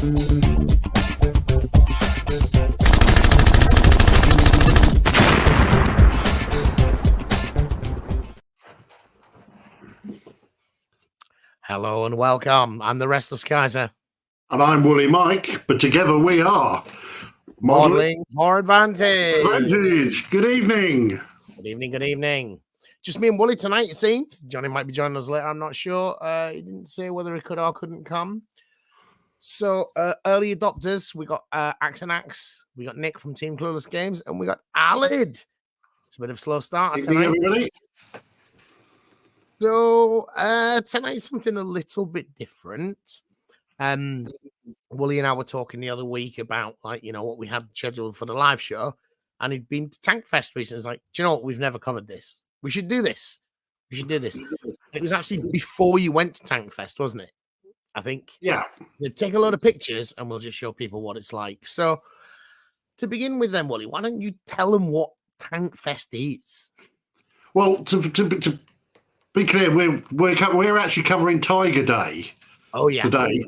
Hello and welcome. I'm the Restless Kaiser. And I'm Wooly Mike, but together we are Modeling for Advantage. Good evening. Good evening, good evening. Just me and Wooly tonight, it seems. Johnny might be joining us later, I'm not sure. He didn't say whether he could or couldn't come. So, early adopters, we got Axe and Axe, we got Nick from Team Clueless Games, and we got Alid. It's a bit of a slow start tonight. Everybody. So, tonight's something a little bit different. Wooly and I were talking the other week about, like, you know, what we had scheduled for the live show, and he'd been to Tank Fest recently. It's like, do you know what? We've never covered this. We should do this. We should do this. It was actually before you went to Tank Fest, wasn't it? I think. Yeah. We'll take a load of pictures and we'll just show people what it's like. So, to begin with, then, Wooly, why don't you tell them what Tank Fest is? Well, to be clear, we're actually covering Tiger Day. Oh yeah, today.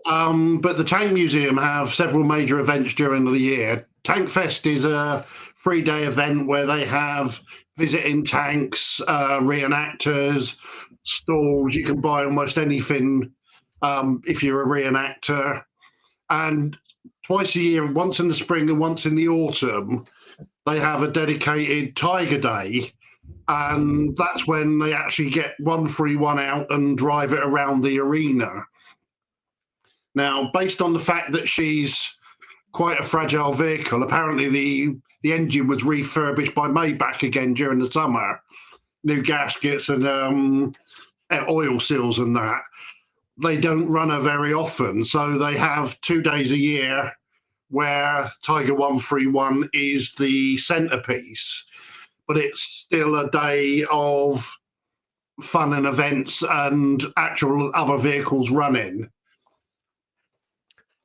But the Tank Museum have several major events during the year. Tank Fest is a 3-day event where they have visiting tanks, reenactors, stalls. You can buy almost anything if you're a reenactor. And twice a year, once in the spring and once in the autumn, they have a dedicated Tiger Day. And that's when they actually get 131 out and drive it around the arena. Now, based on the fact that she's quite a fragile vehicle, apparently the engine was refurbished by Maybach again during the summer. New gaskets and oil seals and that. They don't run her very often, so they have 2 days a year where Tiger 131 is the centrepiece. But it's still a day of fun and events and actual other vehicles running.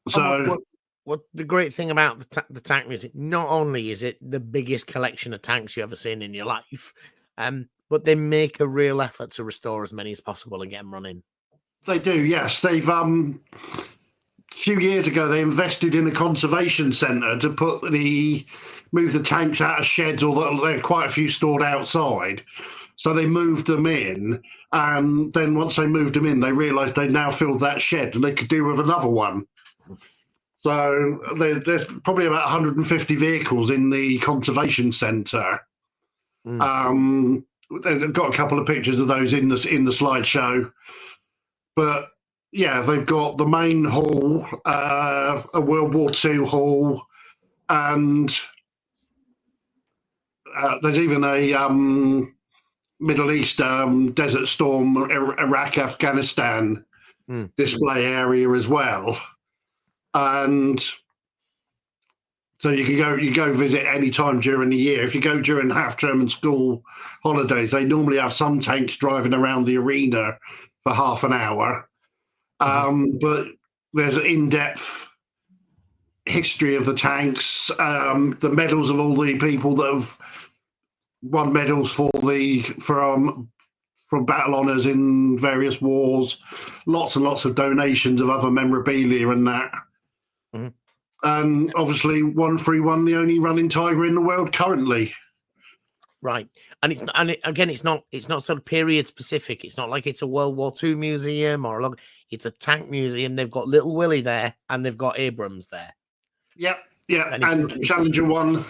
So, what the great thing about the tank music, not only is it the biggest collection of tanks you've ever seen in your life, but they make a real effort to restore as many as possible and get them running. They do, yes. They've a few years ago they invested in a conservation centre to move the tanks out of sheds, although there are quite a few stored outside. So they moved them in, and then once they moved them in, they realised they'd now filled that shed and they could do with another one. So there's probably about 150 vehicles in the conservation centre. They've got a couple of pictures of those in the slideshow, but yeah, they've got the main hall, a World War II hall, and there's even a Middle East Desert Storm, Iraq, Afghanistan display area as well. And so you go visit any time during the year. If you go during half-term and school holidays, they normally have some tanks driving around the arena for half an hour. But there's an in-depth history of the tanks, the medals of all the people that have won medals from battle honours in various wars, lots and lots of donations of other memorabilia and that. And obviously 131, the only running Tiger in the world currently. Right. And it's not sort of period specific. It's not like it's a World War II museum it's a tank museum. They've got Little Willie there and they've got Abrams there. Yep. Yeah. And Challenger 1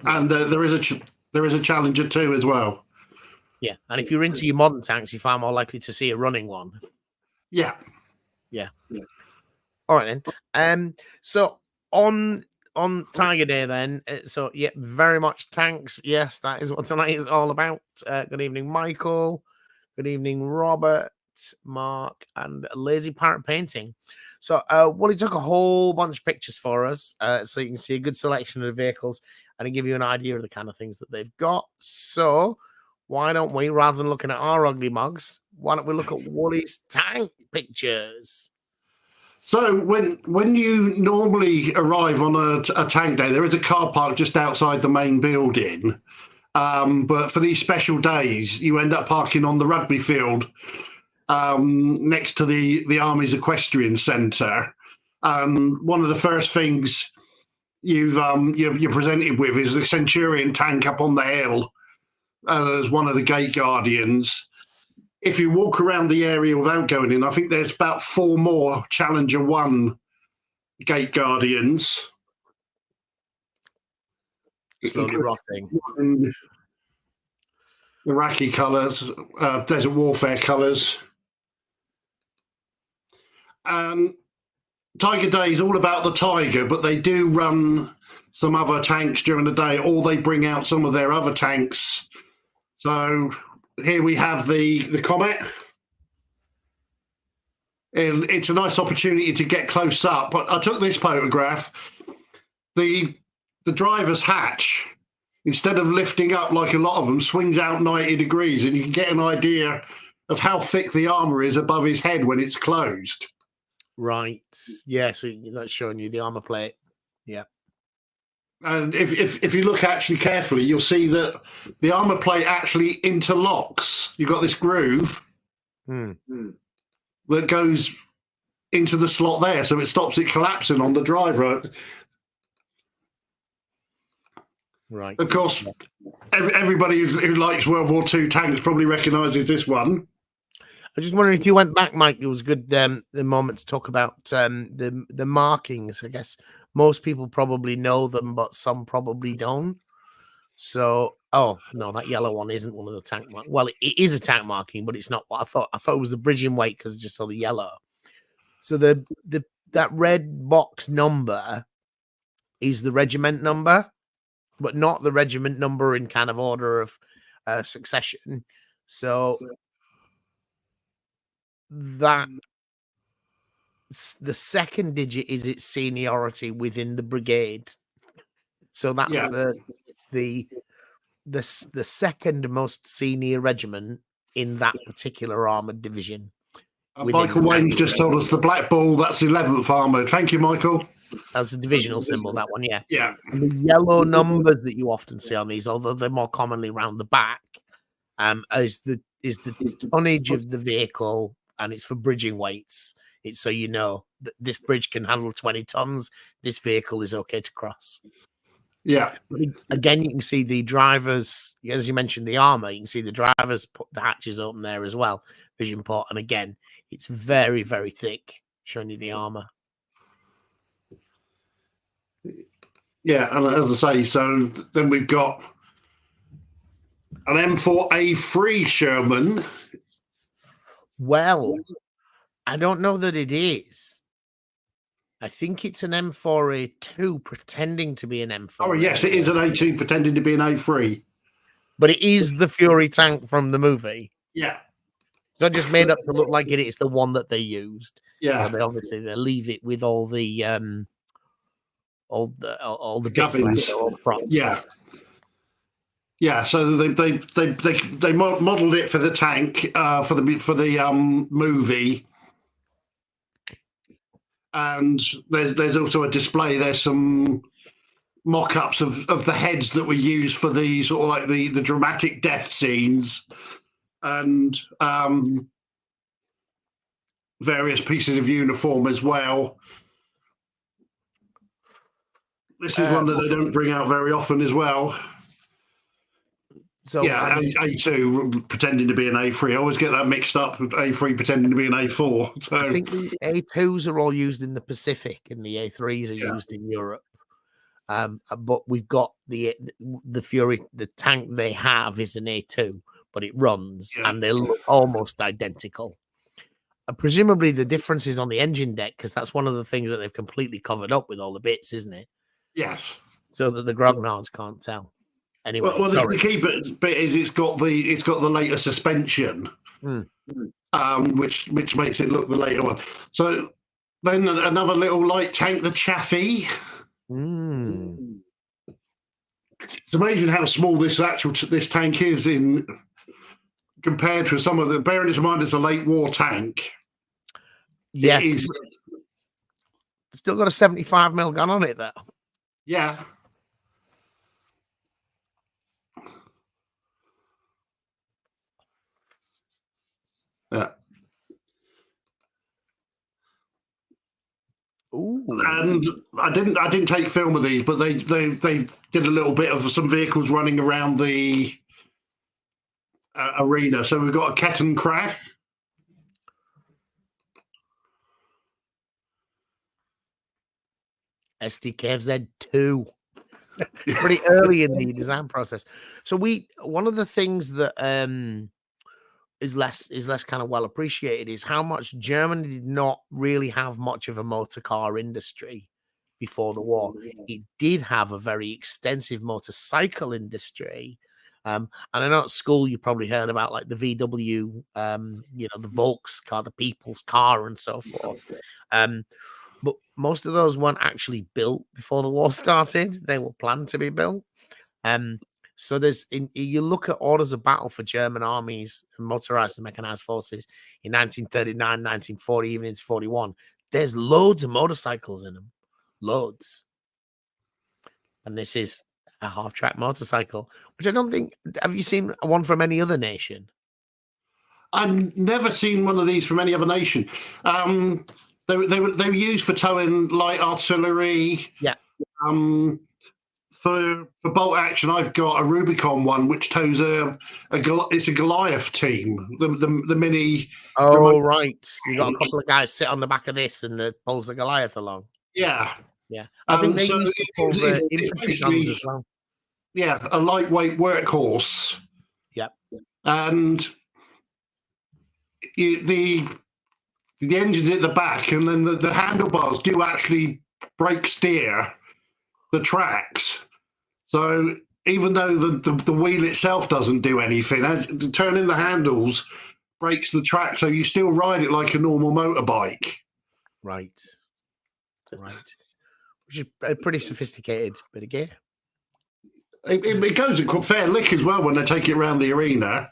and there is a Challenger 2 as well. Yeah. And if you're into your modern tanks, you're far more likely to see a running one. Yeah. All right then. So on Tiger Day then, so yeah, very much tanks. Yes, that is what tonight is all about. Good evening, Michael. Good evening, Robert, Mark, and Lazy Parrot Painting. So Wooly took a whole bunch of pictures for us, so you can see a good selection of the vehicles and give you an idea of the kind of things that they've got. So why don't we, rather than looking at our ugly mugs, why don't we look at Wooly's tank pictures? So when you normally arrive on a tank day, there is a car park just outside the main building. But for these special days, you end up parking on the rugby field next to the Army's Equestrian Centre. And one of the first things you're presented with is the Centurion tank up on the hill as one of the gate guardians. If you walk around the area without going in, I think there's about 4 more Challenger 1 gate guardians. Slowly rotting. Iraqi colours, desert warfare colours. Tiger Day is all about the Tiger, but they do run some other tanks during the day, or they bring out some of their other tanks. So here we have the Comet. And it's a nice opportunity to get close up. But I took this photograph. The driver's hatch, instead of lifting up like a lot of them, swings out 90 degrees, and you can get an idea of how thick the armour is above his head when it's closed. Right. Yeah, so that's showing you the armour plate. Yeah. And if you look actually carefully, you'll see that the armour plate actually interlocks. You've got this groove that goes into the slot there, so it stops it collapsing on the driver. Right. Of course, everybody who likes World War II tanks probably recognises this one. I just wondering if you went back, Mike. It was good the moment to talk about the markings. I guess most people probably know them, but some probably don't. So, oh no, that yellow one isn't one of the tank mark. Well, it is a tank marking, but it's not what I thought. I thought it was the bridging weight because I just saw the yellow. So that red box number is the regiment number, but not the regiment number in kind of order of succession. So that the second digit is its seniority within the brigade. So that's the second most senior regiment in that particular armored division. Michael Wayne's just told us the black ball, that's 11th Armoured. Thank you, Michael. That's a divisional symbol, that one, yeah. Yeah. And the yellow numbers that you often see on these, although they're more commonly around the back, is the tonnage of the vehicle, and it's for bridging weights. It's so you know that this bridge can handle 20 tons. This vehicle is okay to cross. Yeah. But again, you can see the drivers, as you mentioned, the armor. You can see the drivers put the hatches open there as well. Vision port, and again, it's very, very thick, showing you the armor. Yeah, and as I say, so then we've got an M4A3 Sherman. Well, I don't know that it is. I think it's an M4A2 pretending to be an M4. Oh, yes, it is an A2 pretending to be an A3. But it is the Fury tank from the movie. Yeah. It's not just made up to look like it. It's the one that they used. Yeah. They obviously they leave it with all the bits left, all the props. Yeah. Yeah, so they modelled it for the tank for the movie, and there's also a display. There's some mock-ups of the heads that were used for the sort of like the dramatic death scenes, and various pieces of uniform as well. This is one that they don't bring out very often as well. So yeah, A2 pretending to be an A3. I always get that mixed up with A3 pretending to be an A4. So I think the A2s are all used in the Pacific and the A3s are used in Europe. But we've got the Fury, the tank they have is an A2, but it runs and they look almost identical. Presumably the difference is on the engine deck, because that's one of the things that they've completely covered up with all the bits, isn't it? Yes. So that the grognards can't tell. Anyway, well the key bit is it's got the later suspension, which makes it look the later one. So then another little light tank, the Chaffee. It's amazing how small this tank is in compared to some of the. Bearing in mind, it's a late war tank. Yes, it is. Still got a 75mm gun on it, though. Yeah. Yeah. Ooh. And I didn't take film of these, but they did a little bit of some vehicles running around the arena. So we've got a Ket and Crad. SDKFZ2. Pretty early in the design process. So one of the things that is less kind of well appreciated is how much Germany did not really have much of a motor car industry before the war. It did have a very extensive motorcycle industry. And I know at school you probably heard about like the VW, the Volks car, the people's car, and so forth. But most of those weren't actually built before the war started. They were planned to be built. So you look at orders of battle for German armies and motorized and mechanized forces in 1939, 1940, even into 41. There's loads of motorcycles in them. Loads. And this is a half-track motorcycle, which I don't think... Have you seen one from any other nation? I've never seen one of these from any other nation. They were used for towing light artillery. Yeah. For bolt action, I've got a Rubicon one which tows it's a Goliath team. The mini. Oh, remote. Right. You got a couple of guys sit on the back of this and pulls the Goliath along. Yeah. Yeah. I think they used to pull the infantry guns as well. Yeah, a lightweight workhorse. Yep. And the engine's at the back, and then the handlebars do actually brake steer the tracks. So even though the wheel itself doesn't do anything, turning the handles breaks the track, so you still ride it like a normal motorbike. Right. Which is a pretty sophisticated bit of gear. It goes a fair lick as well when they take it around the arena.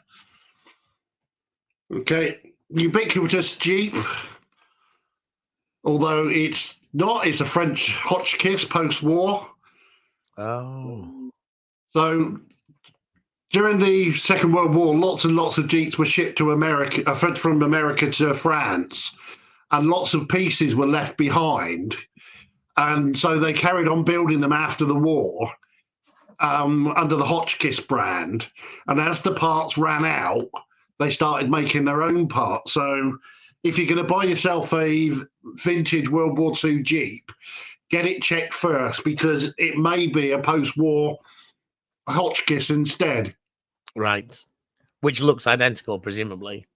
Okay, ubiquitous Jeep, although it's not. It's a French Hotchkiss post-war. Oh. So during the Second World War, lots and lots of Jeeps were shipped to America, from America to France, and lots of pieces were left behind. And so they carried on building them after the war under the Hotchkiss brand. And as the parts ran out, they started making their own parts. So if you're going to buy yourself a vintage World War II Jeep, get it checked first, because it may be a post-war Hotchkiss instead. Right. Which looks identical, presumably.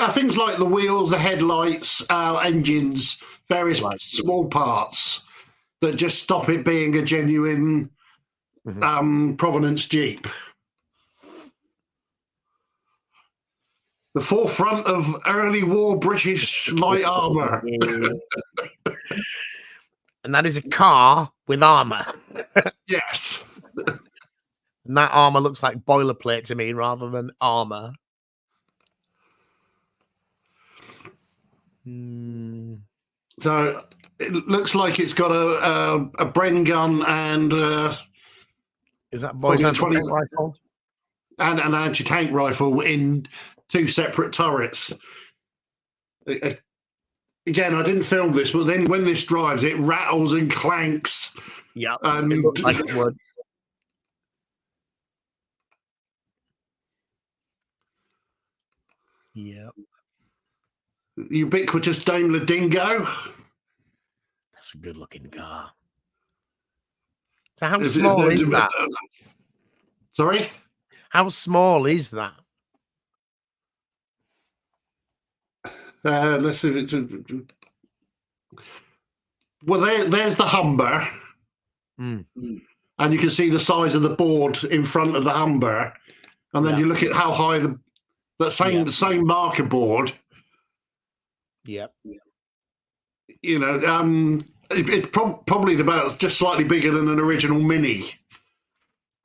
Things like the wheels, the headlights, engines, various small parts that just stop it being a genuine provenance Jeep. The forefront of early war British light armour. And that is a car with armour. Yes. And that armour looks like boilerplate to me rather than armour. So it looks like it's got a Bren gun and is that boy's anti-tank rifle? And an anti-tank rifle in two separate turrets. Again, I didn't film this, but then when this drives, it rattles and clanks. Yeah, it looks like it would. Yeah. Ubiquitous Daimler Dingo. That's a good-looking car. So how small is that? Sorry? How small is that? Let's see. Well, there's the Humber. And you can see the size of the board in front of the Humber. And then you look at how high the same marker board. Yep. You know, it's probably about just slightly bigger than an original Mini.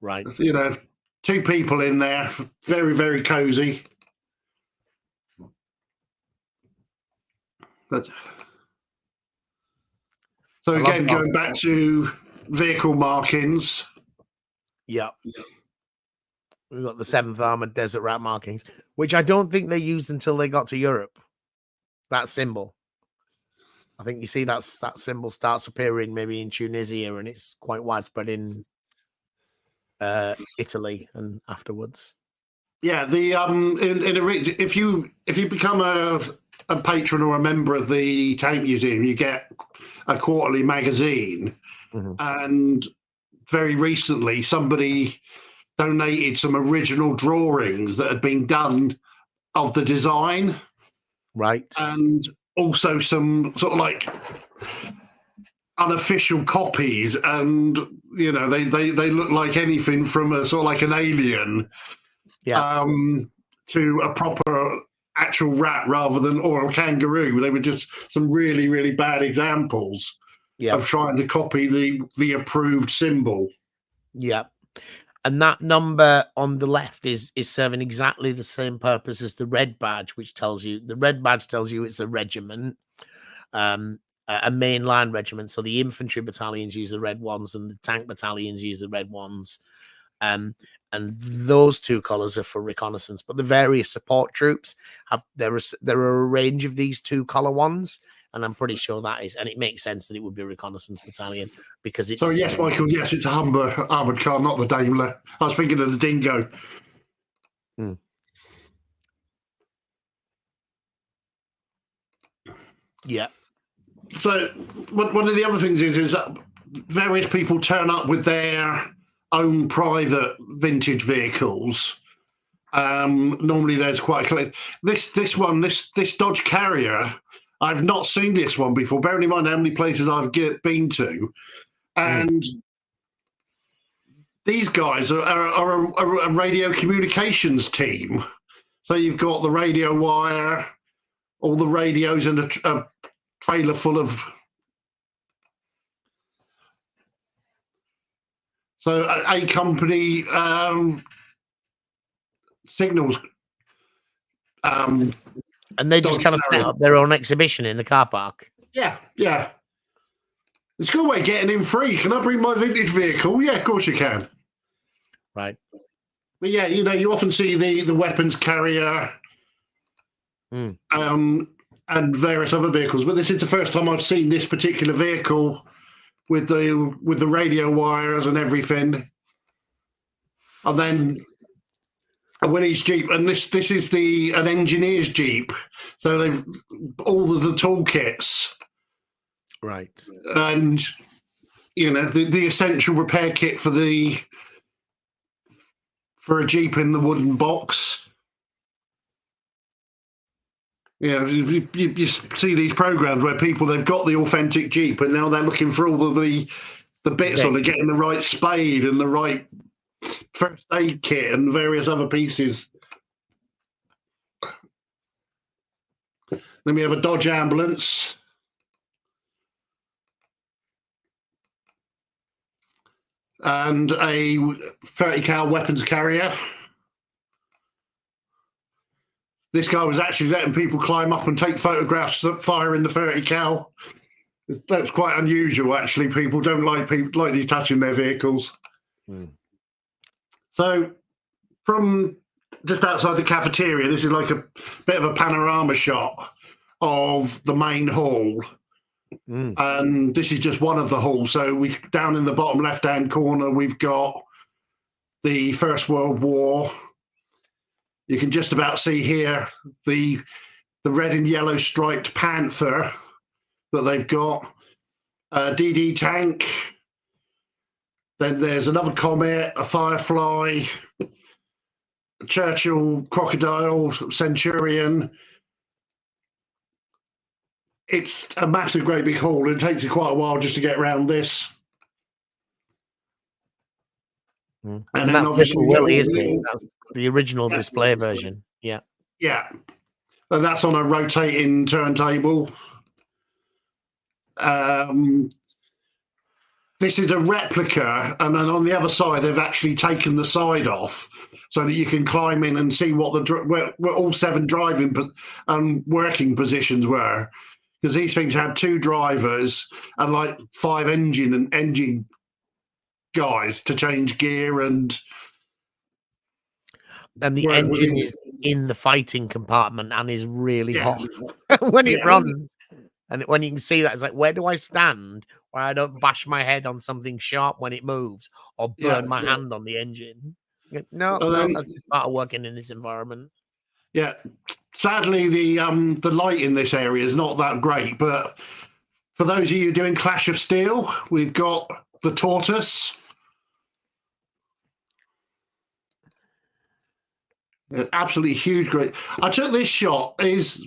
Right. You know, two people in there, very, very cozy. So again, going back to vehicle markings. Yeah. We've got the 7th Armored Desert Rat markings, which I don't think they used until they got to Europe. That symbol. I think you see that symbol starts appearing maybe in Tunisia, and it's quite widespread in Italy and afterwards. Yeah, if you become a patron or a member of the Tank Museum, you get a quarterly magazine, and very recently somebody donated some original drawings that had been done of the design, right, and also some sort of like unofficial copies, and they look like anything from a sort of like an alien to a proper actual rat rather than or a kangaroo. They were just some really, really bad examples of trying to copy the approved symbol. Yeah. And that number on the left is serving exactly the same purpose as the red badge, which tells you it's a regiment, a mainline regiment. So the infantry battalions use the red ones, and the tank battalions use the red ones. And those two colors are for reconnaissance. But the various support troops there are a range of these two color ones. And I'm pretty sure that is, and it makes sense that it would be a reconnaissance battalion because it's. So yes, Michael, yes, it's a Humber armored car, not the Daimler. I was thinking of the Dingo. Yeah. So one of the other things is that various people turn up with their own private vintage vehicles. Normally, there's quite a this Dodge Carrier. I've not seen this one before. Bearing in mind how many places I've been to, and these guys are a radio communications team. So you've got the radio wire, all the radios, and a trailer full of. So a company signals. And they just kind of set up their own exhibition in the car park. Yeah. It's a good way of getting in free. Can I bring my vintage vehicle? Yeah, of course you can. Right. But yeah, you often see the weapons carrier and various other vehicles. But this is the first time I've seen this particular vehicle with the radio wires and everything. And then Willie's Jeep, and this is an engineer's Jeep, so they've all of the toolkits, right, and the essential repair kit for a Jeep in the wooden box. Yeah, you see these programs where they've got the authentic Jeep, and now they're looking for all of the bits on it, getting the right spade and the right first aid kit and various other pieces. Then we have a Dodge ambulance. And a 30 cal weapons carrier. This guy was actually letting people climb up and take photographs firing the 30 cal. That's quite unusual, actually. People don't like you touching their vehicles. So from just outside the cafeteria, this is like a bit of a panorama shot of the main hall. And this is just one of the halls. So down in the bottom left-hand corner, we've got the First World War. You can just about see here the red and yellow striped Panther that they've got. DD tank. Then there's another Comet, a Firefly, a Churchill Crocodile, Centurion. It's a massive, great big hall. It takes you quite a while just to get around this. And then obviously Willie, isn't it? That's the original display version. Yeah. Yeah. And that's on a rotating turntable. This is a replica, and then on the other side, they've actually taken the side off so that you can climb in and see what where all 7 driving and working positions were. Because these things had 2 drivers and like 5 engine guys to change gear and the engine is in the fighting compartment and is really hot when it runs. And when you can see that, it's like, where do I stand where I don't bash my head on something sharp when it moves or burn my hand on the engine? No, that's part of working in this environment. Yeah, sadly, the light in this area is not that great. But for those of you doing Clash of Steel, we've got the Tortoise. Absolutely huge, great. I took this shot. This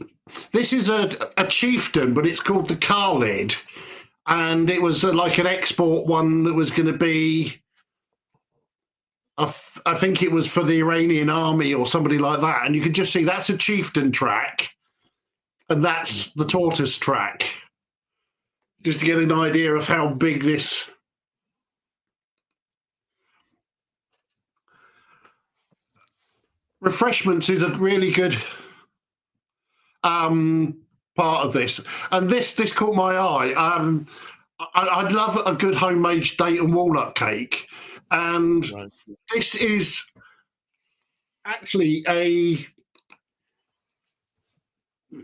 is a chieftain, but it's called the Khalid, and it was like an export one that was going to be. I think it was for the Iranian army or somebody like that, and you can just see that's a chieftain track, and that's the Tortoise track. Just to get an idea of how big this. Refreshments is a really good part of this, and this caught my eye. I'd love a good homemade date and walnut cake, and this is actually a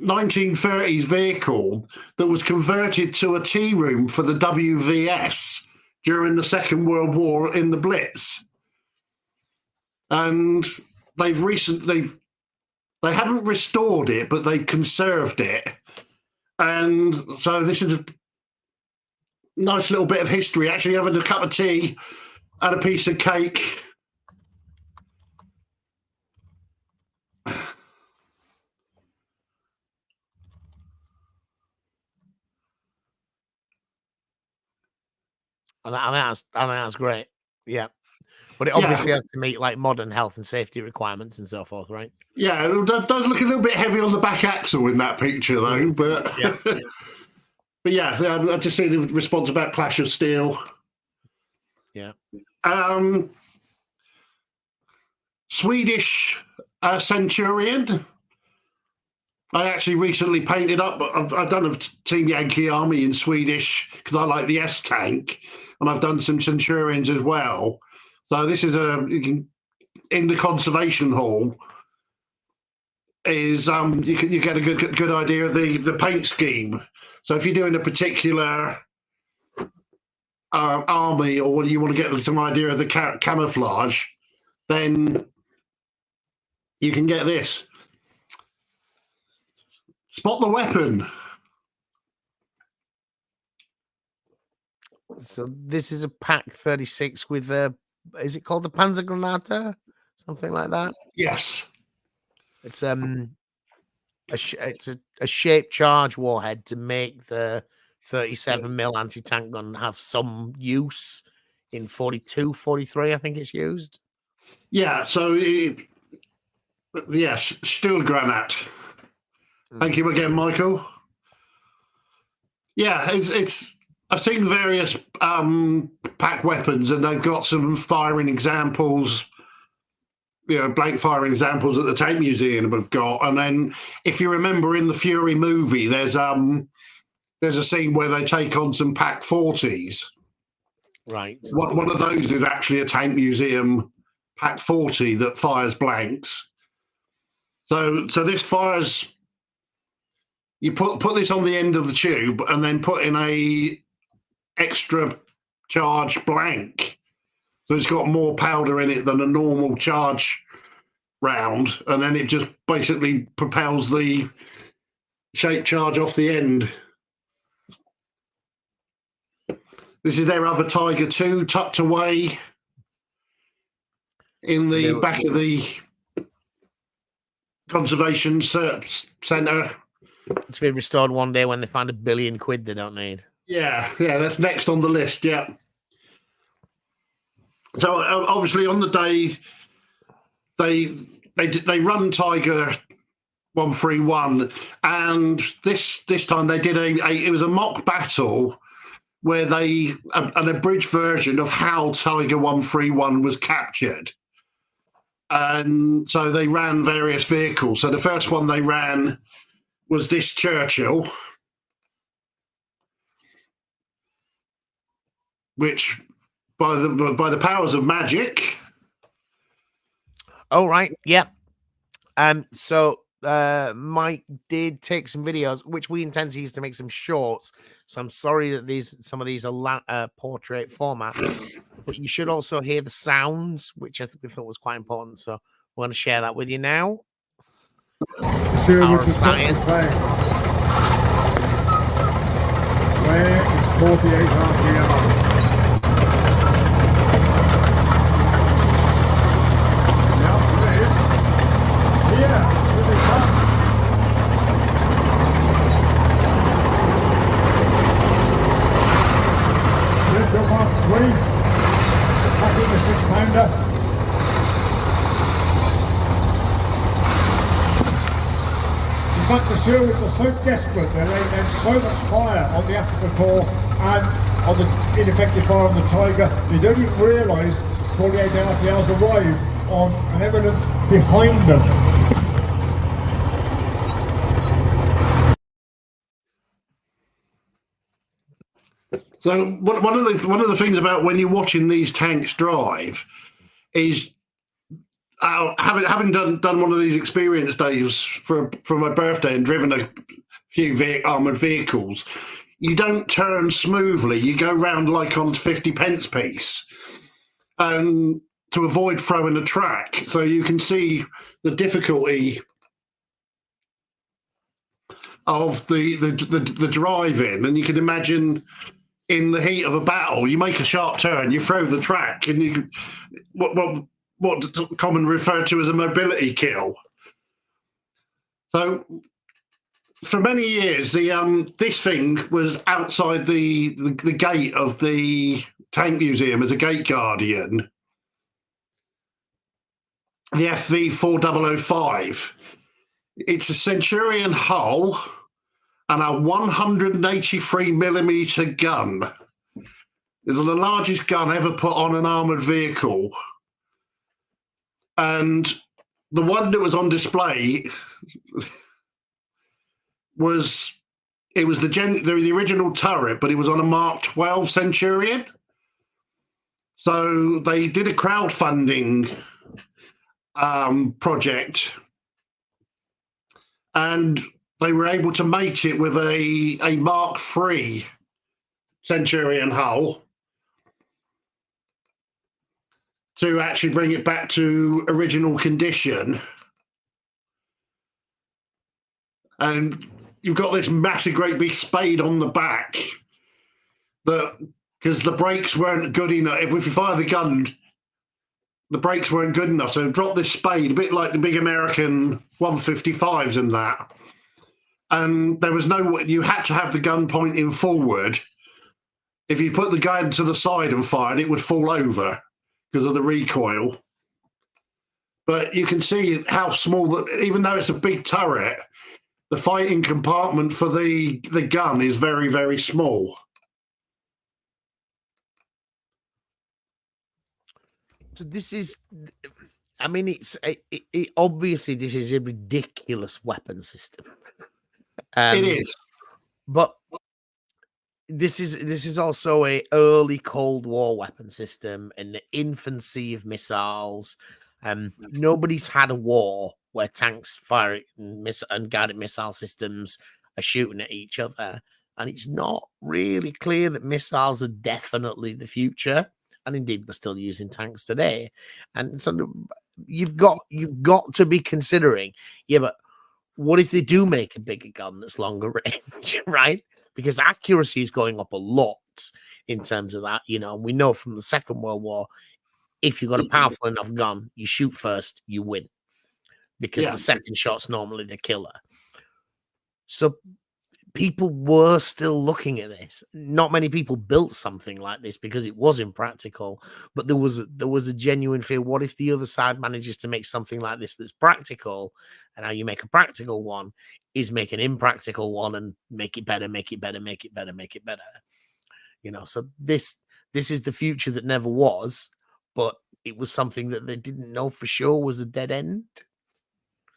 1930s vehicle that was converted to a tea room for the WVS during the Second World War in the Blitz, and they haven't restored it, but they conserved it. And so this is a nice little bit of history, actually having a cup of tea and a piece of cake. I think that's great. Yeah. But it obviously has to meet like modern health and safety requirements and so forth, right? Yeah, it does look a little bit heavy on the back axle in that picture, though. But but yeah, I just see the response about Clash of Steel. Yeah. Swedish Centurion. I actually recently painted up. I've done a Team Yankee Army in Swedish because I like the S tank, and I've done some Centurions as well. So this is in the conservation hall. Is you get a good idea of the paint scheme. So if you're doing a particular army, or what you want to get some idea of the camouflage, then you can get this. Spot the weapon. So this is a Pack 36 with is it called the Panzergranate? Something like that? Yes. It's it's a shaped charge warhead to make the 37mm anti-tank gun have some use in 42, 43, I think it's used. Yeah, so yes, Sturgranat. Thank you again, Michael. Yeah, it's I've seen various pack weapons, and they've got some firing examples, blank firing examples that the Tank Museum have got. And then, if you remember in the Fury movie, there's a scene where they take on some Pack 40s. Right. One of those is actually a Tank Museum Pack 40 that fires blanks. So this fires. You put this on the end of the tube and then put in a extra charge blank. So it's got more powder in it than a normal charge round, and then it just basically propels the shape charge off the end. This is their other Tiger 2 tucked away in the back of the conservation centre. To be restored one day when they find £1 billion they don't need. Yeah, that's next on the list. Yeah. So obviously on the day they run Tiger 131, and this time they did it was a mock battle where an abridged version of how Tiger 131 was captured. And so they ran various vehicles. So the first one they ran was this Churchill, which by the powers of magic. Oh, right. Yeah. So Mike did take some videos, which we intend to use to make some shorts. So I'm sorry that some of these are portrait format, but you should also hear the sounds, which I thought was quite important. So we're going to share that with you now. Sure, Power which of is science. Where is 48 RPR? The answer is here. Here they come. Retro Mark 3. Attacking the 6-pounder. In fact, the Sherwoods are so desperate, they're laying down so much fire on the African core and on the ineffective fire on the Tiger, they don't even realise 48 RPR's arrived on an eminence behind them. So one of the things about when you're watching these tanks drive is having done one of these experience days for my birthday and driven a few armoured vehicles, you don't turn smoothly. You go round like on 50 pence piece, and to avoid throwing a track. So you can see the difficulty of the driving, and you can imagine in the heat of a battle, you make a sharp turn, you throw the track, and you what common referred to as a mobility kill. So for many years, this thing was outside the gate of the tank museum as a gate guardian. The FV 4005. It's a Centurion hull and a 183mm gun. It's the largest gun ever put on an armoured vehicle. And the one that was on display was the original turret, but it was on a Mark 12 Centurion. So they did a crowdfunding project, and they were able to mate it with a Mark III Centurion hull to actually bring it back to original condition. And you've got this massive, great big spade on the back that, because the brakes weren't good enough. If you fire the gun, the brakes weren't good enough. So drop this spade, a bit like the big American 155s and that. And there was you had to have the gun pointing forward. If you put the gun to the side and fired, it would fall over because of the recoil. But you can see how small that, even though it's a big turret, the fighting compartment for the gun is very, very small. So this is, I mean, it obviously this is a ridiculous weapon system. It is, but this is also a early Cold War weapon system in the infancy of missiles. Nobody's had a war where tanks firing and guided missile systems are shooting at each other, and it's not really clear that missiles are definitely the future. And indeed, we're still using tanks today. And so you've got to be considering, yeah, but what if they do make a bigger gun that's longer range, right? Because accuracy is going up a lot in terms of that. And we know from the Second World War, if you've got a powerful enough gun, you shoot first, you win. Because the second shot's normally the killer. So people were still looking at this. Not many people built something like this because it was impractical, but there was a genuine fear. What if the other side manages to make something like this that's practical, and how you make a practical one is make an impractical one and make it better, make it better, make it better, make it better. So this is the future that never was, but it was something that they didn't know for sure was a dead end.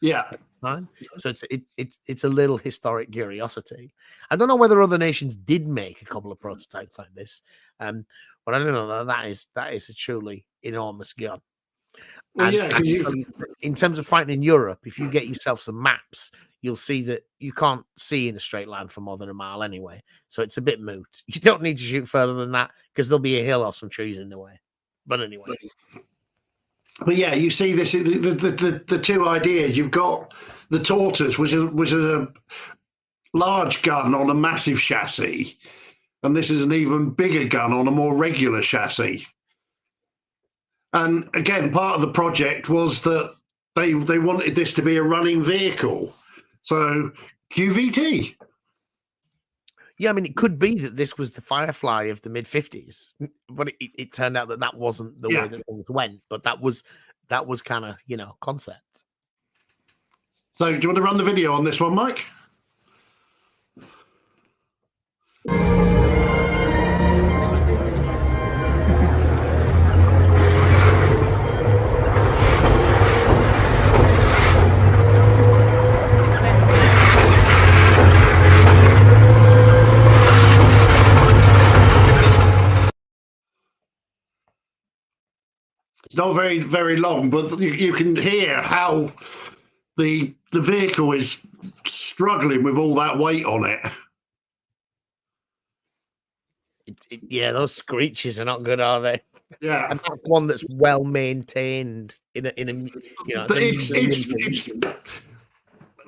Yeah. Right. So it's a little historic curiosity. I don't know whether other nations did make a couple of prototypes like this, but I don't know. That is a truly enormous gun. Well, And yeah, 'cause actually, in terms of fighting in Europe, if you get yourself some maps, you'll see that you can't see in a straight line for more than a mile anyway. So it's a bit moot. You don't need to shoot further than that because there'll be a hill or some trees in the way. But anyway. But yeah, you see this the two ideas. You've got the Tortoise, which was a large gun on a massive chassis, and this is an even bigger gun on a more regular chassis. And again, part of the project was that they wanted this to be a running vehicle. So QVT. Yeah, I mean, it could be that this was the Firefly of the mid-50s, but it turned out that that wasn't the way that things went. But that was kind of, concept. So do you want to run the video on this one, Mike? It's not very, very long, but you can hear how the vehicle is struggling with all that weight on it. Yeah, those screeches are not good, are they? Yeah, and that's one that's well maintained in a it's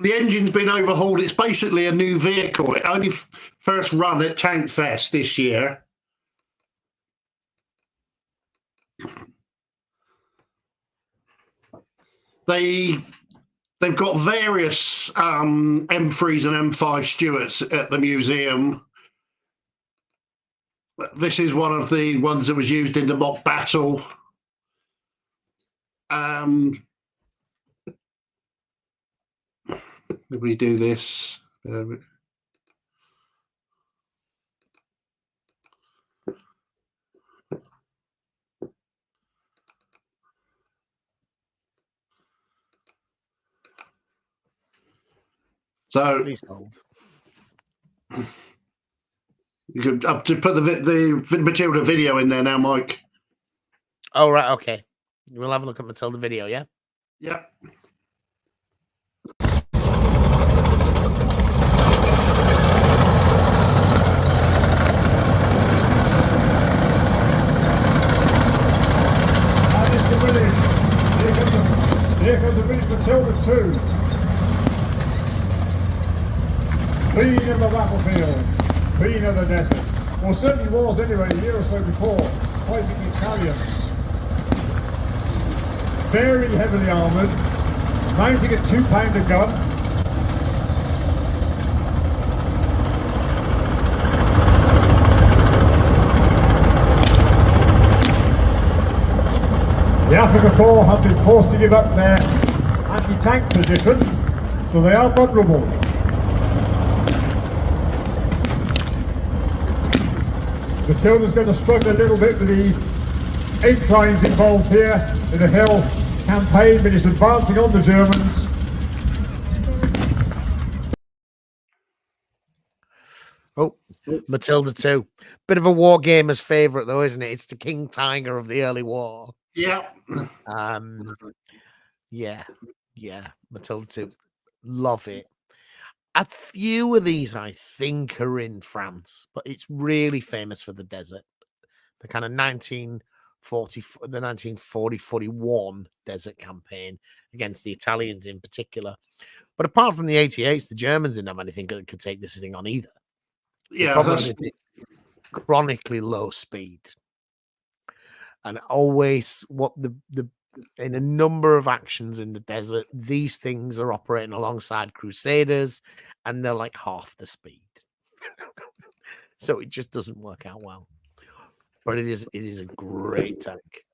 the engine's been overhauled. It's basically a new vehicle. It only first run at Tank Fest this year. They've got various M3s and M5 Stuarts at the museum. This is one of the ones that was used in the mock battle. If we do this. So you could up to put the Matilda video in there now, Mike. Oh, right, okay. We'll have a look at Matilda video, yeah? Yep. And it's the village. Here comes the village Matilda 2. Queen of the battlefield, queen of the desert. Well, certainly was anyway a year or so before, fighting the Italians. Very heavily armoured, mounting a 2-pounder gun. The Afrika Korps have been forced to give up their anti-tank position, so they are vulnerable. Matilda's going to struggle a little bit with the inclines involved here in the hill campaign, but it's advancing on the Germans. Oh, Matilda 2. Bit of a war gamer's favourite, though, isn't it? It's the King Tiger of the early war. Yeah. Yeah, Matilda 2. Love it. A few of these, I think, are in France, but it's really famous for the desert. The kind of 1940-41 desert campaign against the Italians in particular. But apart from the 88s, the Germans didn't have anything that could take this thing on either. Yeah, that's chronically low speed. And always in a number of actions in the desert, these things are operating alongside Crusaders, and they're like half the speed. So it just doesn't work out well. But it is a great tank.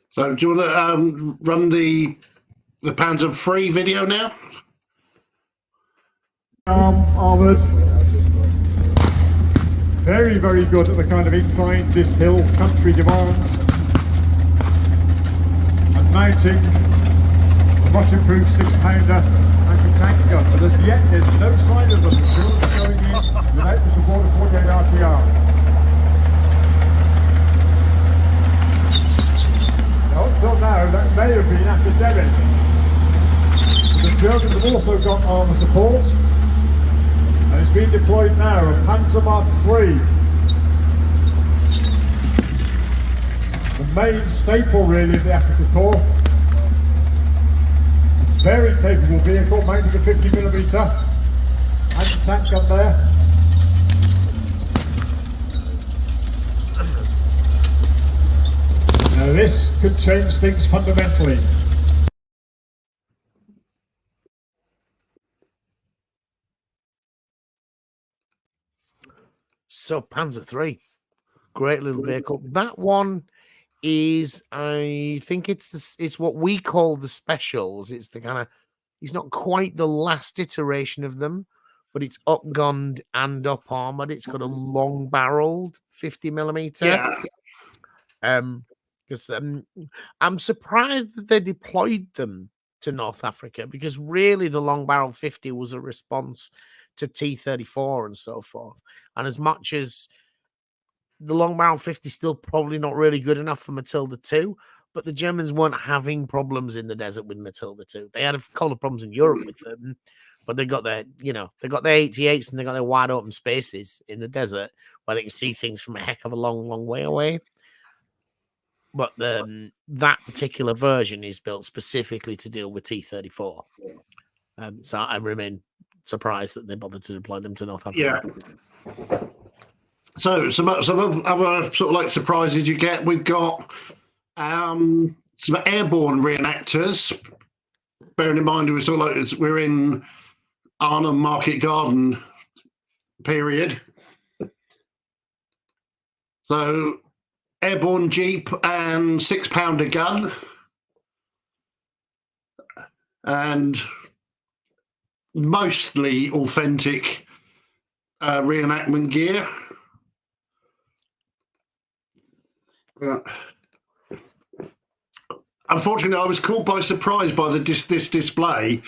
So do you want to run the Panzer III video now? Armoured. Very, very good at the kind of incline this hill country demands. And mounting a much improved 6-pounder anti-tank gun, but as yet there's no sign of them. The children going in without the support of 48 RTR. Now, up till now, that may have been academic. The Germans have also got armour support, and it's being deployed now, a Panzer Mark III. The main staple really of the Afrika Korps. Very capable vehicle, mounting a 50mm anti-tank gun there. Now this could change things fundamentally. So Panzer III, great little vehicle. That one is, I think it's what we call the specials. It's the kind of, it's not quite the last iteration of them, but it's upgunned and up armored. It's got a long barreled 50mm. Yeah. Because I'm surprised that they deployed them to North Africa, because really the long barrel 50 was a response to T-34 and so forth. And as much as the long barrel 50 is still probably not really good enough for Matilda 2, but the Germans weren't having problems in the desert with Matilda 2. They had a couple of problems in Europe with them, but they got their, they got their 88s and they got their wide open spaces in the desert where they can see things from a heck of a long, long way away. But that particular version is built specifically to deal with T-34. So I remain surprised that they bothered to deploy them to North Africa. Yeah. So some other sort of like surprises you get. We've got some airborne reenactors. Bearing in mind we're in Arnhem Market Garden period. So airborne jeep and 6-pounder gun, and mostly authentic reenactment gear. Unfortunately, I was caught by surprise by this display.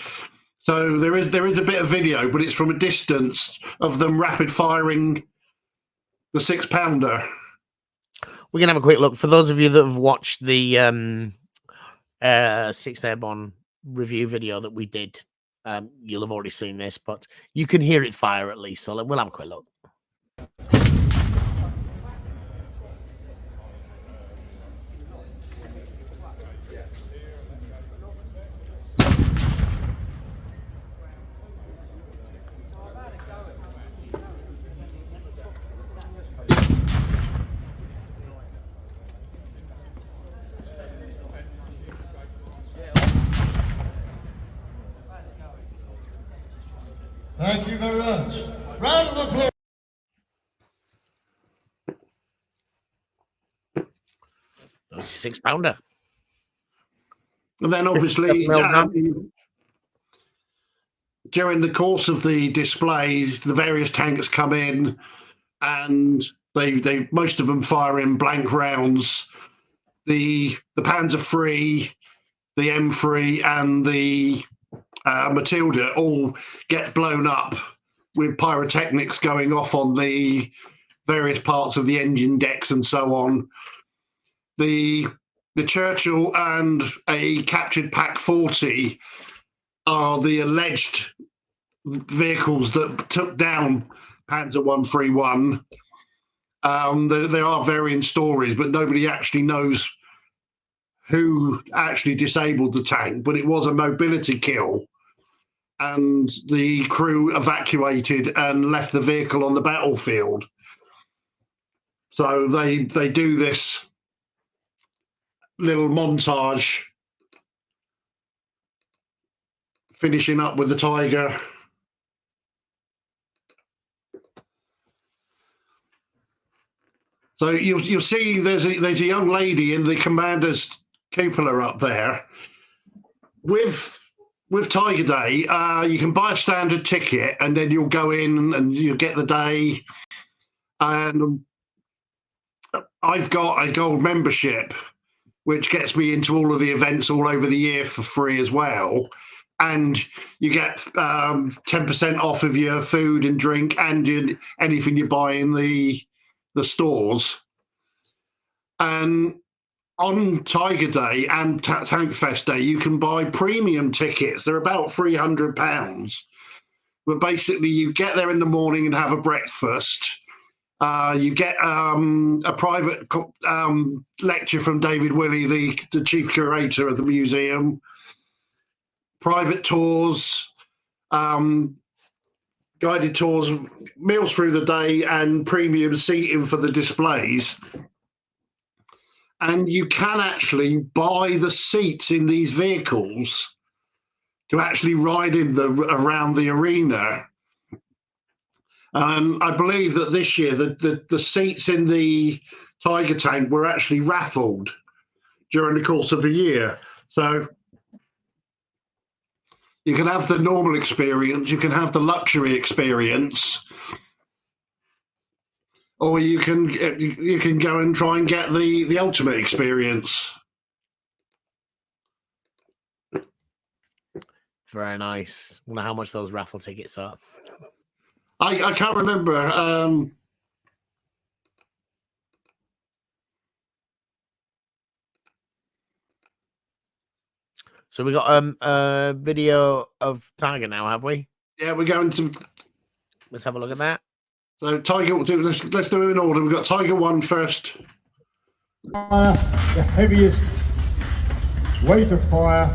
So there is a bit of video, but it's from a distance of them rapid firing the 6-pounder. We can have a quick look for those of you that have watched the 6th Airborne review video that we did. You'll have already seen this, but you can hear it fire at least. So we'll have a quick look. Thank you very much. Round of applause. 6-pounder. And then obviously during the course of the display, the various tanks come in, and they most of them fire in blank rounds. The Panzer III, the M3, and the Matilda all get blown up with pyrotechnics going off on the various parts of the engine decks and so on. The Churchill and a captured Pack 40 are the alleged vehicles that took down Panzer 131. There are varying stories, but nobody actually knows who actually disabled the tank, but it was a mobility kill. And the crew evacuated and left the vehicle on the battlefield. So they do this little montage, finishing up with the Tiger. So you'll see there's a young lady in the commander's cupola up there. With Tiger Day, you can buy a standard ticket, and then you'll go in and you'll get the day. And I've got a gold membership, which gets me into all of the events all over the year for free as well. And you get 10% off of your food and drink and anything you buy in the stores. And on Tiger Day and Tank Fest Day, you can buy premium tickets. They're about £300. But basically, you get there in the morning and have a breakfast. You get a private lecture from David Woolley, the chief curator of the museum, private tours, guided tours, meals through the day, and premium seating for the displays. And you can actually buy the seats in these vehicles to actually ride in around the arena. I believe that this year the seats in the Tiger Tank were actually raffled during the course of the year. So you can have the normal experience, you can have the luxury experience, or you can go and try and get the ultimate experience. Very nice. I wonder how much those raffle tickets are. I can't remember. So we got a video of Tiger now, have we? Yeah, we're going to. Let's have a look at that. So Tiger, let's do it in order. We've got Tiger 1 first. The heaviest weight of fire.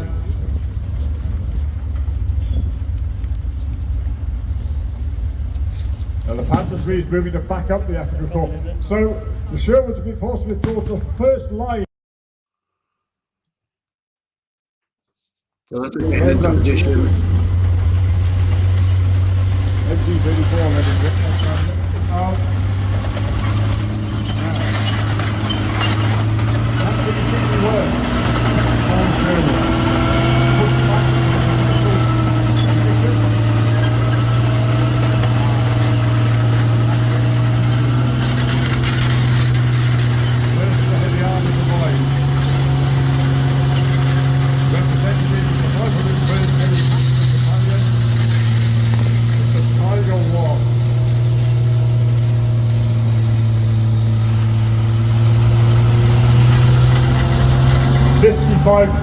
Now the Panther 3 is moving to back up the African Corps. So the Sherwoods have been forced to withdraw to the first line. So that's in that position. MG34 already. That's pretty worse.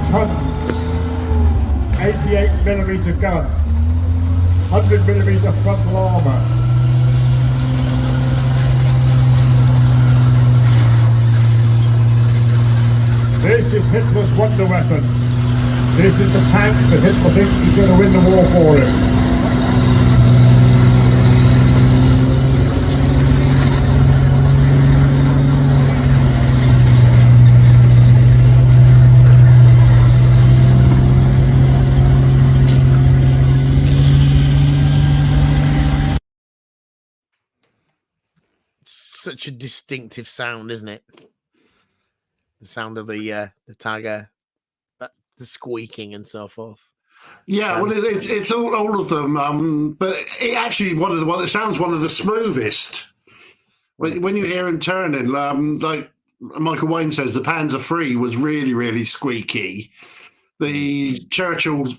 Tons, 88mm gun, 100mm frontal armour. This is Hitler's wonder weapon. This is the tank that Hitler thinks he's going to win the war for him. Such a distinctive sound, isn't it? The sound of the Tiger, the squeaking and so forth. Yeah, well, it's all of them. But it actually it sounds one of the smoothest. When you hear him turning, like Michael Wayne says, the Panzer III was really, really squeaky. The Churchill,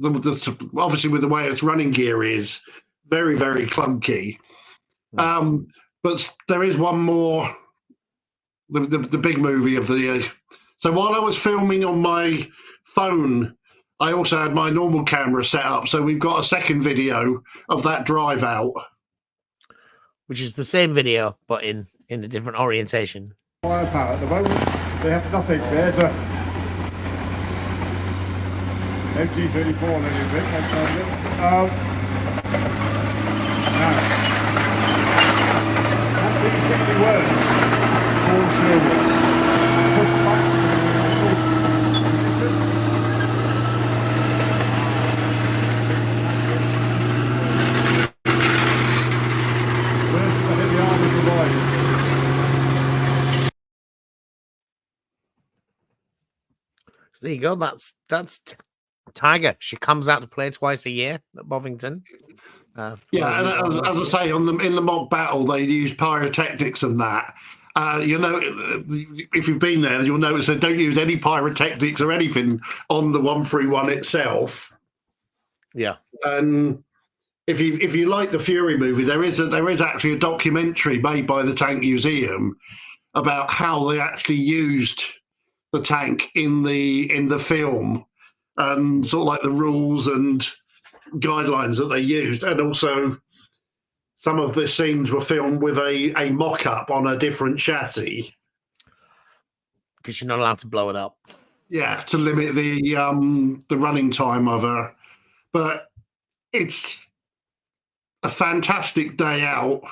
obviously with the way its running gear is, very, very clunky. But there is one more, the big movie of the. So while I was filming on my phone, I also had my normal camera set up. So we've got a second video of that drive out, which is the same video but in a different orientation. Firepower at the moment, they have nothing. There's a MG34 a little bit. Now. It's getting worse. All Sherwoods. Push back to the position. Where's the heavy armour provided? So there you go. That's Tiger. She comes out to play twice a year at Bovington. Yeah, and as I say, in the mock battle, they use pyrotechnics and that. You know, if you've been there, you'll notice they don't use any pyrotechnics or anything on the 131 itself. Yeah. And if you like the Fury movie, there is actually a documentary made by the Tank Museum about how they actually used the tank in the film, and sort of like the rules and guidelines that they used, and also some of the scenes were filmed with a mock-up on a different chassis. Because you're not allowed to blow it up. Yeah, to limit the running time of her. But it's a fantastic day out.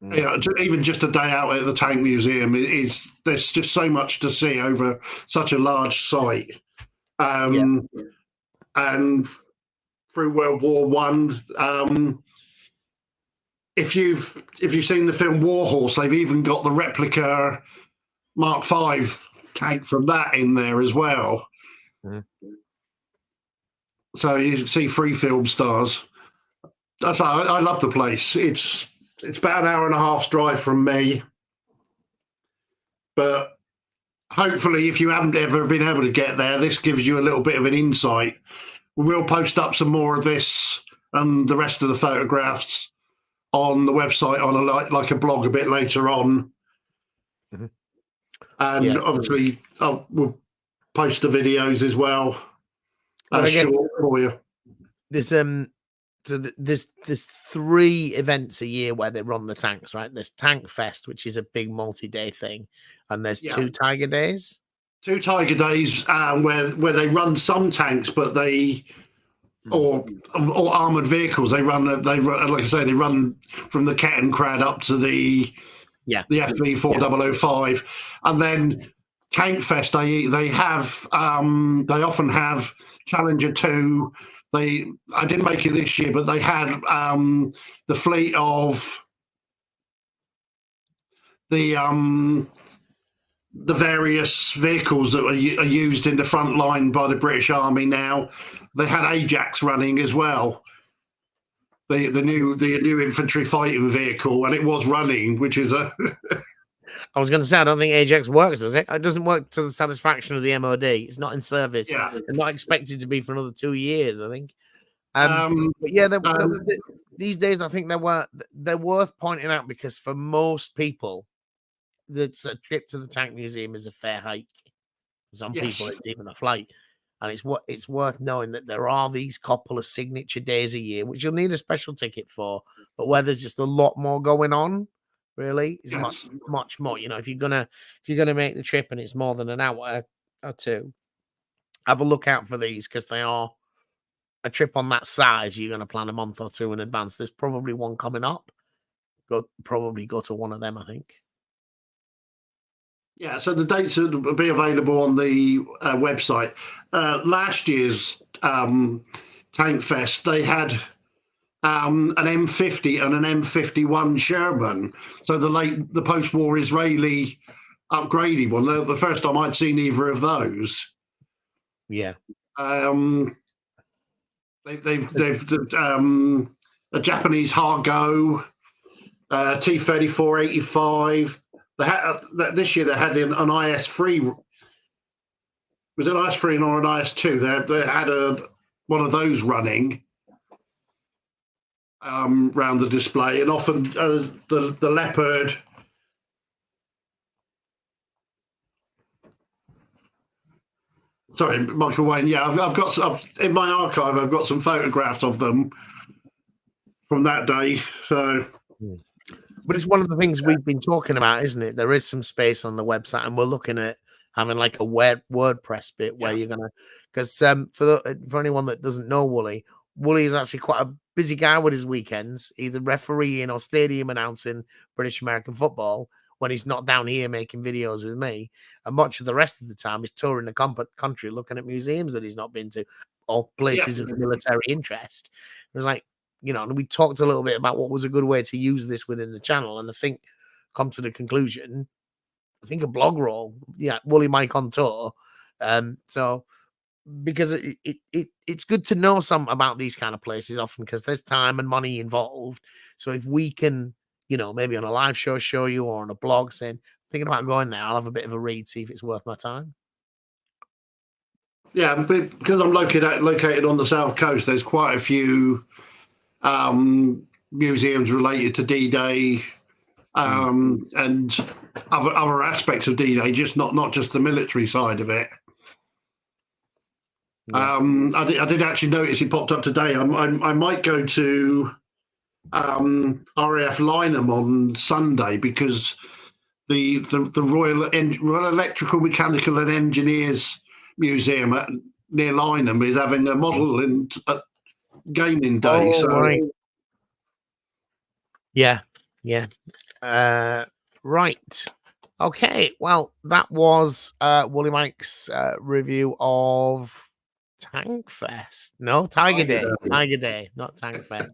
Yeah, even just a day out at the Tank Museum there's just so much to see over such a large site. And through World War One, if you've seen the film War Horse, they've even got the replica Mark V tank from that in there as well. So you can see 3 film stars. I love the place. It's about an hour and a half's drive from me, but hopefully, if you haven't ever been able to get there, this gives you a little bit of an insight. We'll post up some more of this and the rest of the photographs on the website on like a blog a bit later on. And obviously, we'll post the videos as well. Short for you. There's 3 events a year where they run the tanks, right? There's Tank Fest, which is a big multi-day thing, and there's 2 Tiger Days. 2 Tiger Days where they run some tanks, but they or armored vehicles. They run like I say, they run from the Kettenkrad up to the FV 4005, and then Tank Fest. They often have Challenger 2. I didn't make it this year, but they had the fleet of the various vehicles that are used in the front line by the British Army now. They had Ajax running as well, the new infantry fighting vehicle, and it was running, which is a. I was going to say, I don't think Ajax works, does it? It doesn't work to the satisfaction of the MOD. It's not in service. Yeah. It's not expected to be for another 2 years, I think. But yeah, these days I think they're worth pointing out, because for most people, that's a trip to the Tank Museum is a fair hike. For some people, it's even a flight, and it's worth knowing that there are these couple of signature days a year, which you'll need a special ticket for, but where there's just a lot more going on. Really, it's much more. You know, if you're gonna make the trip and it's more than an hour or 2, have a look out for these, because they are a trip on that size. You're going to plan a month or 2 in advance. There's probably one coming up. Probably go to one of them, I think. Yeah, so the dates will be available on the website. Last year's Tank Fest, they had an M50 and an M51 Sherman. So the post-war Israeli upgraded one. The first time I'd seen either of those. Yeah. They've a Japanese Hargo, T-34-85. They had this year. They had an IS-3. Was it IS-3 or an IS-2? They had one of those running around the display, and often the Leopard. Sorry, Michael Wayne. Yeah, I've got in my archive. I've got some photographs of them from that day. So. But it's one of the things we've been talking about, isn't it? There is some space on the website, and we're looking at having like a WordPress bit where you're gonna, because for anyone that doesn't know Wooly is actually quite a busy guy with his weekends, either refereeing or stadium announcing British American football when he's not down here making videos with me, and much of the rest of the time he's touring the country looking at museums that he's not been to or places of military interest. It was like, you know, and we talked a little bit about what was a good way to use this within the channel, and I think come to the conclusion, I think a blog roll, Wooly Mike on tour. So because it's good to know some about these kind of places often, because there's time and money involved. So if we can, you know, maybe on a live show you, or on a blog saying thinking about going there. I'll have a bit of a read, see if it's worth my time. Yeah, because I'm located on the south coast, there's quite a few museums related to D-Day and other aspects of D-Day, just not just the military side of it. Yeah. I did actually notice it popped up today. I might go to RAF Lynham on Sunday because the Royal Electrical, Mechanical and Engineers Museum near Lynham is having a model in gaming day. Right. Yeah. Right. Okay. Well, that was Wooly Mike's review of Tank Fest. No, Tiger Day. Tiger Day, not Tank Fest.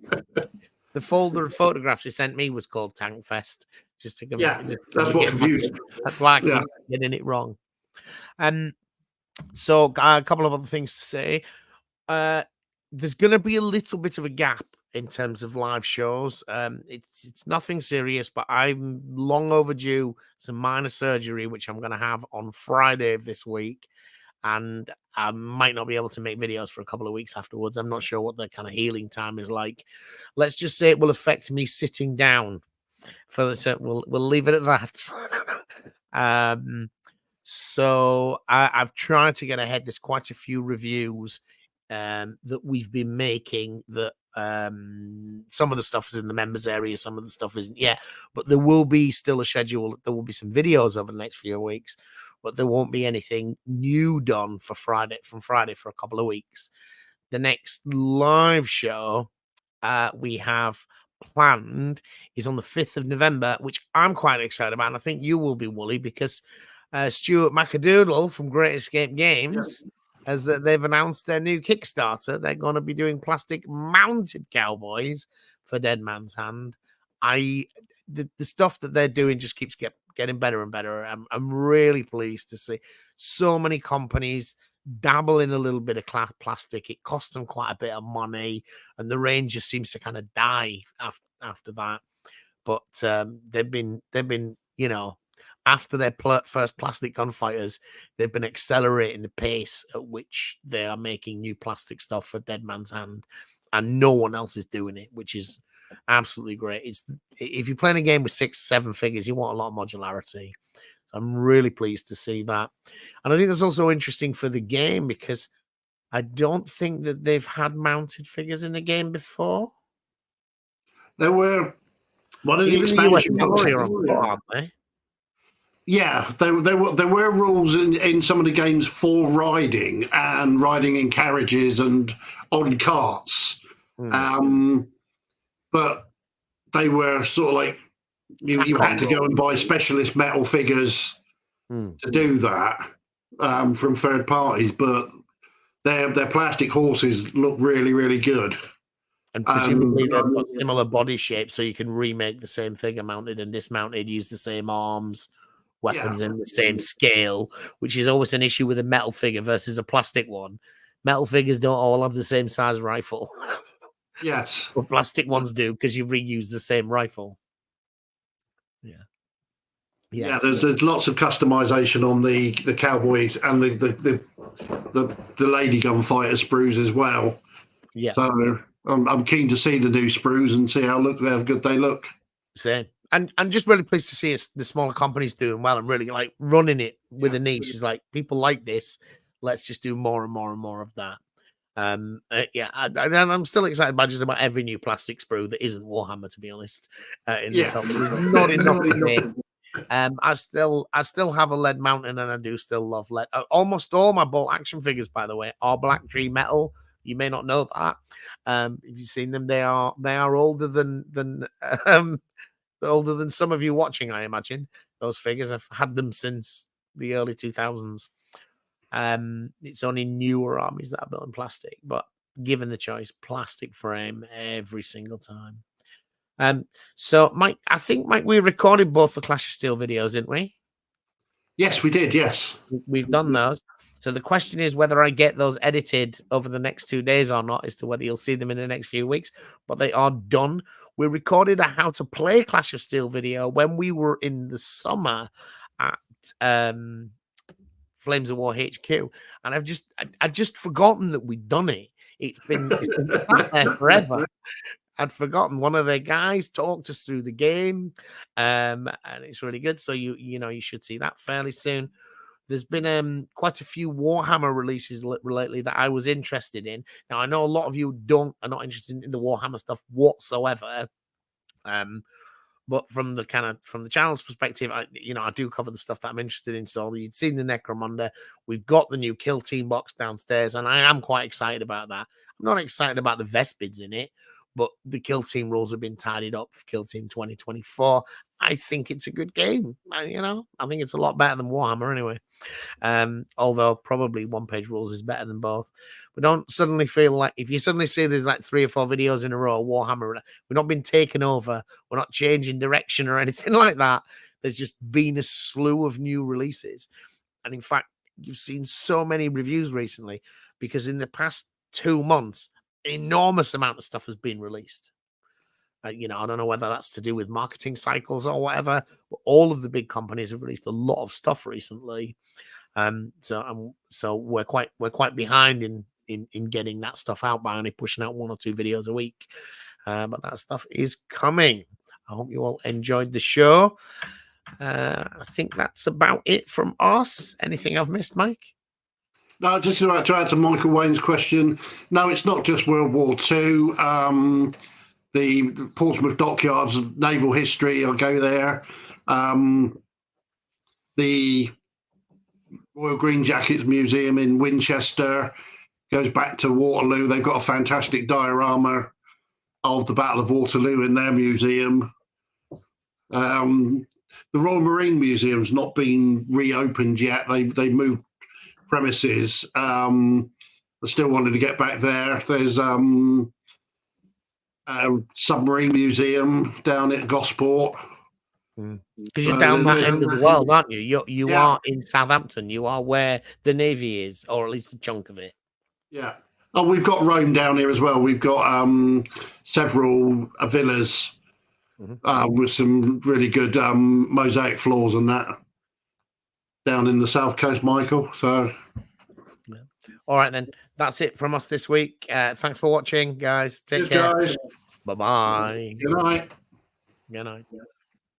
The folder of photographs he sent me was called Tank Fest. Just to that's what confused. That's why I keep getting it wrong. So a couple of other things to say. There's going to be a little bit of a gap in terms of live shows. It's nothing serious, but I'm long overdue some minor surgery, which I'm going to have on Friday of this week. And I might not be able to make videos for a couple of weeks afterwards. I'm not sure what the kind of healing time is like. Let's just say it will affect me sitting down. We'll leave it at that. So I've tried to get ahead. There's quite a few reviews that we've been making that some of the stuff is in the members area, some of the stuff isn't yet, but there will be still a schedule. There will be some videos over the next few weeks, but there won't be anything new done from Friday for a couple of weeks. The next live show we have planned is on the 5th of November, which I'm quite excited about, and I think you will be, Wooly, because Stuart Macadoodle from Great Escape Games as they've announced their new Kickstarter. They're going to be doing plastic mounted cowboys for Dead Man's Hand. The stuff that they're doing just keeps getting better and better. I'm really pleased to see so many companies dabble in a little bit of plastic. It costs them quite a bit of money, and the range just seems to kind of die after that. But they've been after their first plastic gunfighters, they've been accelerating the pace at which they are making new plastic stuff for Dead Man's Hand, and no one else is doing it, which is absolutely great. If you're playing a game with 6-7 figures, you want a lot of modularity. So I'm really pleased to see that. And I think that's also interesting for the game because I don't think that they've had mounted figures in the game before. There were one of the expansion books, aren't they? Yeah, there were rules in some of the games for riding and riding in carriages and on carts. But they were sort of like you had to go and buy specialist metal figures to do that from third parties. But their plastic horses look really, really good. And presumably they've got similar body shapes, so you can remake the same figure mounted and dismounted, use the same arms, weapons in the same scale, which is always an issue with a metal figure versus a plastic one. Metal figures don't all have the same size rifle. Yes. But plastic ones do because you reuse the same rifle. Yeah, there's lots of customization on the cowboys and the lady gunfighter sprues as well. Yeah. So I'm keen to see the new sprues and see how good they look. Same. And I'm just really pleased to see the smaller companies doing well and really like running it with a niche. Is like people like this. Let's just do more and more and more of that. And I'm still excited by just about every new plastic sprue that isn't Warhammer, to be honest. This whole, there's not enough for me. I still have a lead mountain, and I do still love lead. Almost all my bolt action figures, by the way, are Black Tree metal. You may not know that. If you've seen them, they are older than older than some of you watching, I imagine. Those figures, I've had them since the early 2000s. It's only newer armies that are built in plastic, but given the choice, plastic frame every single time. So Mike, I think we recorded both the Clash of Steel videos, didn't we? Yes, we did. Yes, we've done those. So the question is whether I get those edited over the next 2 days or not, as to whether you'll see them in the next few weeks. But they are done. We recorded a how to play Clash of Steel video when we were in the summer Flames of War HQ, and I'd just forgotten that we'd done it. It's been sat there forever. I'd forgotten. One of their guys talked us through the game, and it's really good. So you should see that fairly soon. There's been quite a few Warhammer releases lately that I was interested in. Now I know a lot of you are not interested in the Warhammer stuff whatsoever. But from the channel's perspective, I do cover the stuff that I'm interested in. So you'd seen the Necromunda. We've got the new Kill Team box downstairs, and I am quite excited about that. I'm not excited about the Vespids in it, but the Kill Team rules have been tidied up for Kill Team 2024. I think it's a good game. I think it's a lot better than Warhammer anyway. Although probably one-page rules is better than both. But don't suddenly feel like, if you suddenly see there's like 3 or 4 videos in a row, Warhammer, we're not been taken over, we're not changing direction or anything like that. There's just been a slew of new releases. And in fact, you've seen so many reviews recently because in the past 2 months, enormous amount of stuff has been released. I don't know whether that's to do with marketing cycles or whatever, but all of the big companies have released a lot of stuff recently. So we're quite behind in getting that stuff out by only pushing out 1 or 2 videos a week. But that stuff is coming. I hope you all enjoyed the show. I think that's about it from us. Anything I've missed, Mike? No, just about to add to Michael Wayne's question. No, it's not just World War II. The Portsmouth Dockyards of Naval History, I'll go there. The Royal Green Jackets Museum in Winchester goes back to Waterloo. They've got a fantastic diorama of the Battle of Waterloo in their museum. The Royal Marine Museum's not been reopened yet. They moved premises. I still wanted to get back there. There's submarine museum down at Gosport. Because you're down that end of the world, aren't you? You are in Southampton. You are where the Navy is, or at least a chunk of it. Yeah. Oh, we've got Rome down here as well. We've got several villas with some really good mosaic floors and that down in the south coast, Michael. So, all right then, that's it from us this week. Thanks for watching, guys. Take care. Guys. Bye-bye. Good night. Good night.